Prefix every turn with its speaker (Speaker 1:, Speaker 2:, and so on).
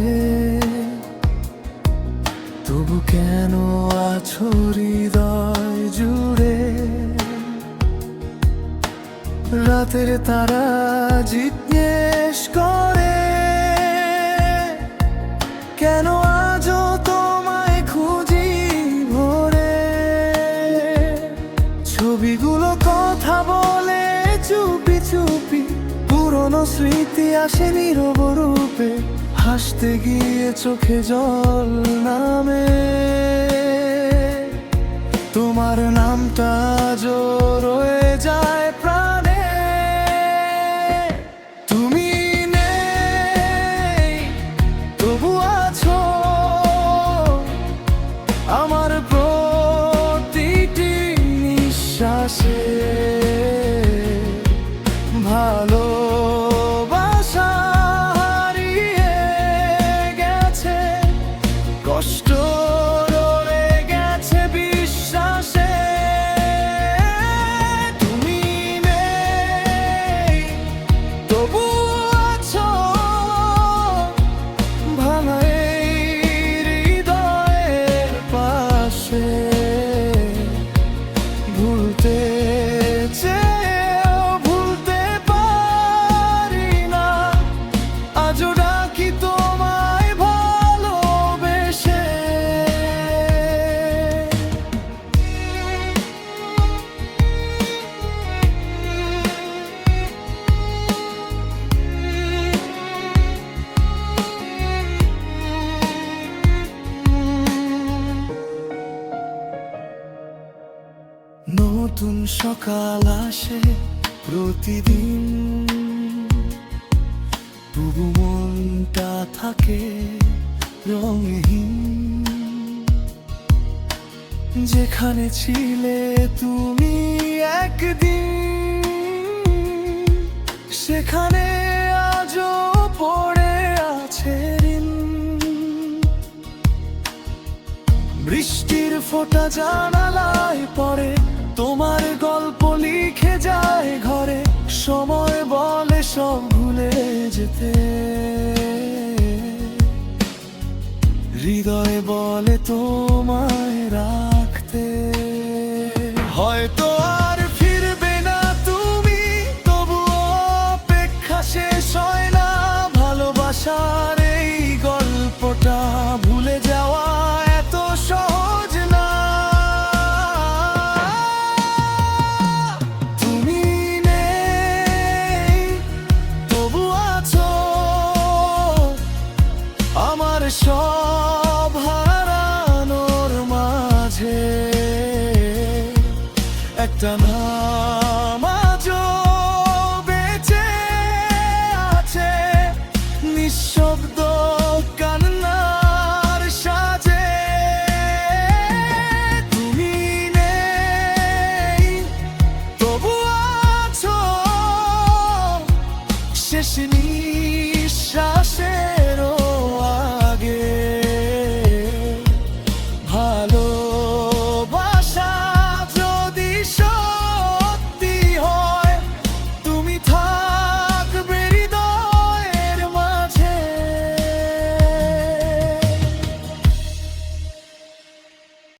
Speaker 1: দূরে, তবু কেন আছো হৃদয় জুড়ে? রাতের তারা জিজ্ঞেস করে, কেন আজও তোমায় খুঁজি ভোরে? ছবিগুলো কথা বলে চুপি চুপি, পুরনো স্মৃতি আসে নীরব রূপে, হাসতে গিয়ে চোখে জল নামে। তোমার নামটা আজও রয়ে যায় প্রাণে। তুমি নেই তবু আছো আমার প্রতিটি নিঃশ্বাসে। ভালোবাসা হারিয়ে গেছে, কষ্ট রয়ে গেছে বিশ্বাসে। তুমি নেই তবু আছো ভাঙা এই হৃদয়ের পাশে। ভুলতে চেয়েও ভুলতে পারি না, আজও ডাকি তোমায় ভালোবেসে। নতুন সকাল আসে প্রতিদিন, তবু মনটা থাকে রঙহীন। যেখানে ছিলে তুমি একদিন, সেখানে আজও পড়ে আছে ঋণ। বৃষ্টির ফোঁটা জানালায় পড়ে, তোমার গল্প লিখে যায় ঘরে। সময় বলে সব ভুলে যেতে, হৃদয় বলে তোমায় রাখতে। হয়তো আর ফিরবে না তুমি, তবুও অপেক্ষা শেষ হয় না। ভালোবাসার এই গল্পটা ভুলে যাওয়া এত সহজ না। তুমি নেই তবু আছো আমার সব হারানোর মাঝে। একটা